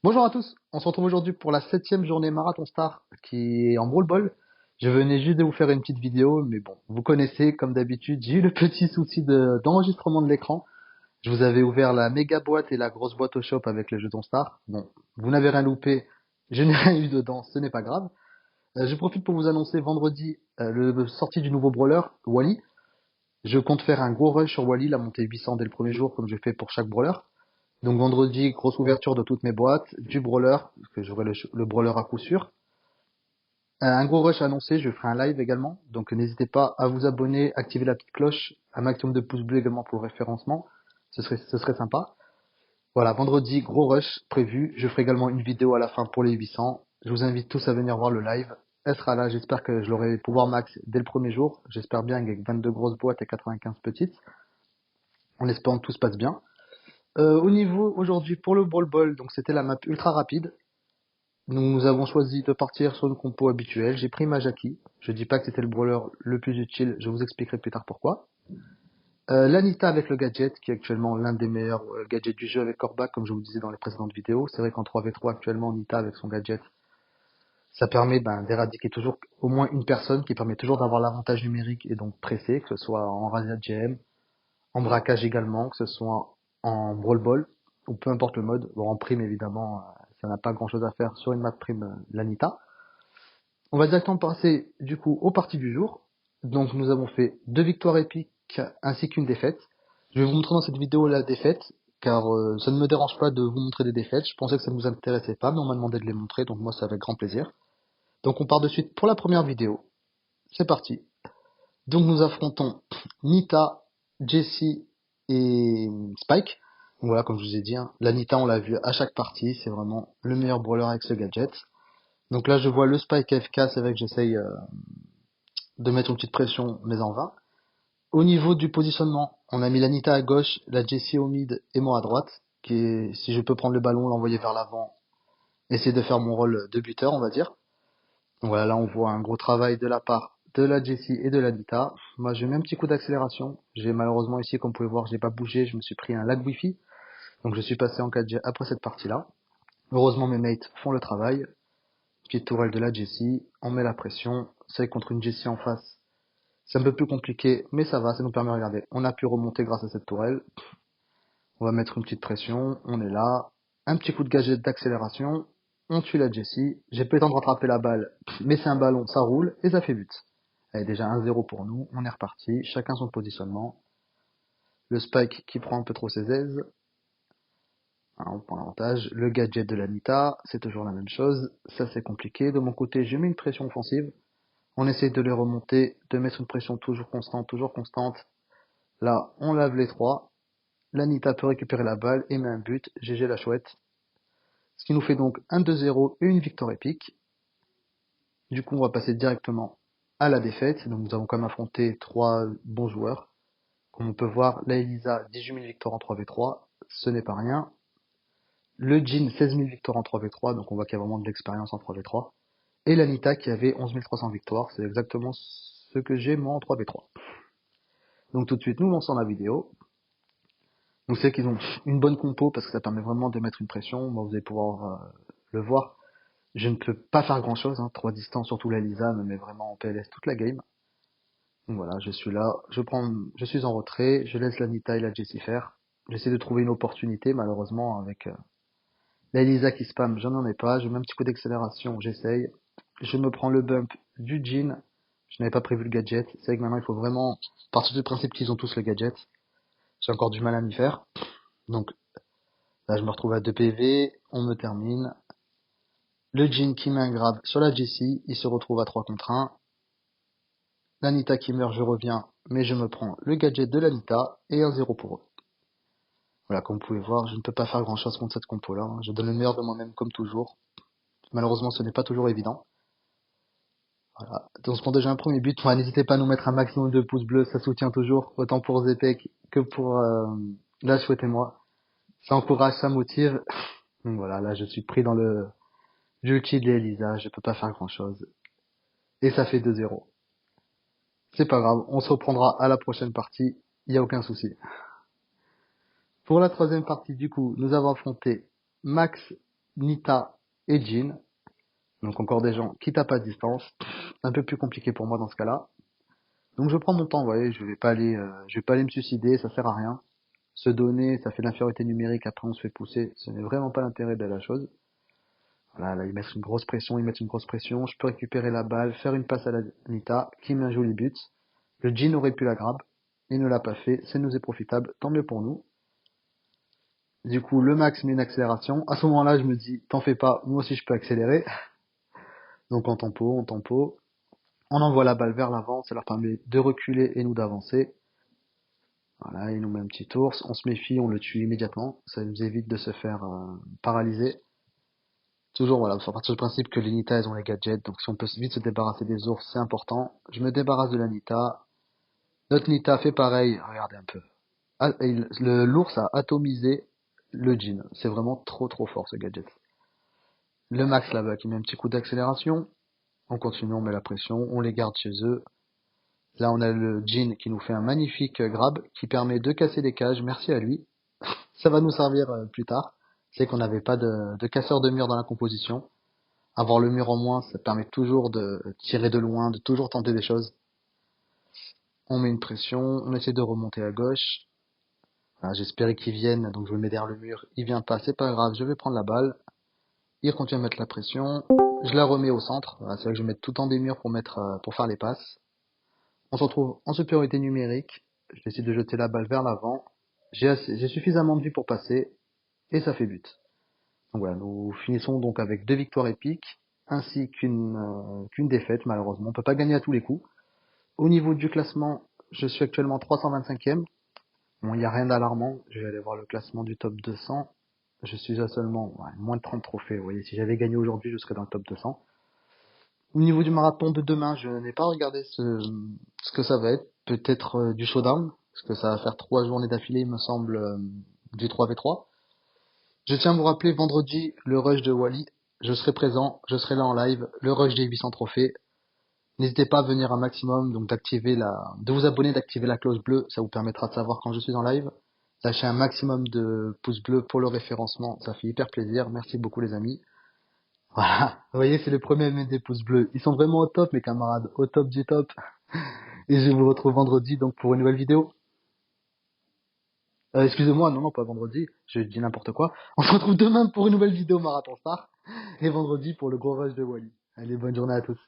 Bonjour à tous, on se retrouve aujourd'hui pour la septième journée Marathon Star qui est en Brawl Ball. Je venais juste de vous faire une petite vidéo, mais bon, vous connaissez, comme d'habitude, j'ai eu le petit souci d'enregistrement de l'écran. Je vous avais ouvert la méga boîte et la grosse boîte au shop avec les jetons Star. Bon, vous n'avez rien loupé, je n'ai rien eu dedans, ce n'est pas grave. Je profite pour vous annoncer vendredi le sortie du nouveau brawler, Wally. Je compte faire un gros rush sur Wally, la montée 800 dès le premier jour, comme je fais pour chaque brawler. Donc vendredi, grosse ouverture de toutes mes boîtes, du brawler, parce que j'aurai le brawler à coup sûr. Un gros rush annoncé, je ferai un live également. Donc n'hésitez pas à vous abonner, activer la petite cloche, un maximum de pouces bleus également pour le référencement. Ce serait sympa. Voilà, vendredi, gros rush prévu. Je ferai également une vidéo à la fin pour les 800. Je vous invite tous à venir voir le live. Elle sera là, j'espère que je l'aurai pouvoir max dès le premier jour. J'espère bien avec 22 grosses boîtes et 95 petites. En espérant que tout se passe bien. Au niveau aujourd'hui pour le Brawl Ball, donc c'était la map ultra rapide. Nous avons choisi de partir sur une compo habituelle. J'ai pris ma Jackie. Je dis pas que c'était le brawler le plus utile, je vous expliquerai plus tard pourquoi. L'Anita avec le gadget, qui est actuellement l'un des meilleurs gadgets du jeu avec Corbac, comme je vous disais dans les précédentes vidéos. C'est vrai qu'en 3v3 actuellement, Nita avec son gadget, ça permet d'éradiquer toujours au moins une personne, qui permet toujours d'avoir l'avantage numérique et donc pressé, que ce soit en Razia GM, en braquage également, que ce soit en Brawl Ball, ou peu importe le mode. Bon, en prime évidemment, ça n'a pas grand chose à faire sur une map prime l'Anita. On va directement passer du coup aux parties du jour. Donc nous avons fait deux victoires épiques ainsi qu'une défaite. Je vais vous montrer dans cette vidéo la défaite, car ça ne me dérange pas de vous montrer des défaites. Je pensais que ça ne vous intéressait pas, mais on m'a demandé de les montrer, donc moi c'est avec grand plaisir. Donc on part de suite pour la première vidéo. C'est parti. Donc nous affrontons Nita, Jessie et Spike. Donc voilà, comme je vous ai dit, hein, la Nita on l'a vu à chaque partie, c'est vraiment le meilleur brawler avec ce gadget. Donc là je vois le Spike AFK, c'est vrai que j'essaye de mettre une petite pression, mais en vain. Au niveau du positionnement, on a mis l'Anita à gauche, la Jessie au mid et moi à droite, qui est, si je peux prendre le ballon, l'envoyer vers l'avant, essayer de faire mon rôle de buteur, on va dire. Donc voilà, là on voit un gros travail de la part de la Jessie et de l'Anita. Moi j'ai mis un petit coup d'accélération. J'ai malheureusement ici, comme vous pouvez voir, j'ai pas bougé, je me suis pris un lag wifi. Donc je suis passé en 4G après cette partie-là. Heureusement mes mates font le travail. Petite tourelle de la Jessie, on met la pression. C'est contre une Jessie en face. C'est un peu plus compliqué, mais ça va, ça nous permet de regarder. On a pu remonter grâce à cette tourelle. On va mettre une petite pression, on est là. Un petit coup de gadget d'accélération. On tue la Jessie. J'ai pas eu le temps de rattraper la balle, mais c'est un ballon, ça roule, et ça fait but. Allez, déjà 1-0 pour nous, on est reparti, chacun son positionnement. Le Spike qui prend un peu trop ses aises. On prend l'avantage. Le gadget de l'Anita, c'est toujours la même chose. Ça c'est compliqué. De mon côté, j'ai mis une pression offensive. On essaie de les remonter, de mettre une pression toujours constante, toujours constante. Là, on lave les trois. L'Anita peut récupérer la balle et met un but. GG la chouette. Ce qui nous fait donc un 2-0 et une victoire épique. Du coup, on va passer directement à la défaite. Donc, nous avons quand même affronté trois bons joueurs. Comme on peut voir, la Elisa, 18 000 victoires en 3v3. Ce n'est pas rien. Le Jin, 16 000 victoires en 3v3. Donc, on voit qu'il y a vraiment de l'expérience en 3v3. Et l'Anita qui avait 11 300 victoires. C'est exactement ce que j'ai moi en 3v3. Donc, tout de suite, nous lançons la vidéo. Donc c'est qu'ils ont une bonne compo parce que ça permet vraiment de mettre une pression. Bon, vous allez pouvoir le voir. Je ne peux pas faire grand chose, hein. 3 distances, surtout la Lisa me met vraiment en PLS toute la game. Donc voilà, je suis là, je suis en retrait, je laisse la Nita et la Jessie faire. J'essaie de trouver une opportunité, malheureusement avec la Lisa qui spam, j'en en ai pas. Je mets un petit coup d'accélération, j'essaye. Je me prends le bump du Jin. Je n'avais pas prévu le gadget. C'est vrai que maintenant il faut vraiment partir du principe qu'ils ont tous le gadget. J'ai encore du mal à m'y faire. Donc là, je me retrouve à 2 PV, on me termine. Le Jin qui met un grab sur la Jessie, il se retrouve à 3 contre 1. L'Anita qui meurt, je reviens, mais je me prends le gadget de l'Anita et 1-0 pour eux. Voilà, comme vous pouvez voir, je ne peux pas faire grand chose contre cette compo-là, hein. Je donne le meilleur de moi-même comme toujours. Malheureusement, ce n'est pas toujours évident. Voilà. Donc, on se prend déjà un premier but. Enfin, n'hésitez pas à nous mettre un maximum de pouces bleus, ça soutient toujours, autant pour Zepek que pour la chouette et moi. Ça encourage, ça motive. Donc voilà, là, je suis pris dans le ulti de Elisa, je peux pas faire grand chose. Et ça fait 2-0. C'est pas grave, on se reprendra à la prochaine partie, il n'y a aucun souci. Pour la troisième partie, du coup, nous avons affronté Max Nita et Jhin. Donc encore des gens qui tapent à distance. Un peu plus compliqué pour moi dans ce cas-là. Donc je prends mon temps, vous voyez, je vais pas aller me suicider, ça sert à rien. Se donner, ça fait de l'infériorité numérique, après on se fait pousser, ce n'est vraiment pas l'intérêt de la chose. Voilà, là ils mettent une grosse pression, je peux récupérer la balle, faire une passe à la Nita, qui met un joli but. Le Jhin aurait pu la grab, il ne l'a pas fait, ça nous est profitable, tant mieux pour nous. Du coup, le max met une accélération. À ce moment-là, je me dis, t'en fais pas, moi aussi je peux accélérer. Donc on tempo, on envoie la balle vers l'avant, ça leur permet de reculer et nous d'avancer. Voilà, il nous met un petit ours, on se méfie, on le tue immédiatement, ça nous évite de se faire paralyser. Toujours, voilà, faut partir du principe que les Nita, elles ont les gadgets, donc si on peut vite se débarrasser des ours, c'est important. Je me débarrasse de la Nita. Notre Nita fait pareil, regardez un peu. Ah, l'ours a atomisé le Jhin. C'est vraiment trop fort ce gadget. Le Max là-bas qui met un petit coup d'accélération. On continue, on met la pression, on les garde chez eux. Là, on a le Jhin qui nous fait un magnifique grab qui permet de casser les cages. Merci à lui. Ça va nous servir plus tard. C'est qu'on n'avait pas de casseur de mur dans la composition. Avoir le mur en moins, ça permet toujours de tirer de loin, de toujours tenter des choses. On met une pression, on essaie de remonter à gauche. Voilà, j'espérais qu'il vienne, donc je me mets derrière le mur. Il vient pas, c'est pas grave, je vais prendre la balle. Il continue à mettre la pression. Je la remets au centre. Voilà, c'est vrai que je vais mettre tout le temps des murs pour faire les passes. On se retrouve en supériorité numérique. Je décide de jeter la balle vers l'avant. J'ai suffisamment de vie pour passer. Et ça fait but. Donc voilà, nous finissons donc avec 2 victoires épiques, ainsi qu'une défaite, malheureusement. On peut pas gagner à tous les coups. Au niveau du classement, je suis actuellement 325e. Bon, il n'y a rien d'alarmant. Je vais aller voir le classement du top 200. Je suis à seulement moins de 30 trophées. Vous voyez, si j'avais gagné aujourd'hui, je serais dans le top 200. Au niveau du marathon de demain, je n'ai pas regardé ce que ça va être. Peut-être du showdown, parce que ça va faire 3 journées d'affilée, il me semble, du 3v3. Je tiens à vous rappeler, vendredi, le rush de Wally. Je serai présent, je serai là en live. Le rush des 800 trophées. N'hésitez pas à venir un maximum, donc de vous abonner, d'activer la cloche bleue. Ça vous permettra de savoir quand je suis en live. Lâchez un maximum de pouces bleus pour le référencement. Ça fait hyper plaisir. Merci beaucoup, les amis. Voilà. Vous voyez, c'est le premier à mettre des pouces bleus. Ils sont vraiment au top, mes camarades. Au top du top. Et je vous retrouve vendredi, donc, pour une nouvelle vidéo. Excusez-moi, non, pas vendredi. Je dis n'importe quoi. On se retrouve demain pour une nouvelle vidéo Marathon Star. Et vendredi pour le gros rush de Wally. Allez, bonne journée à tous.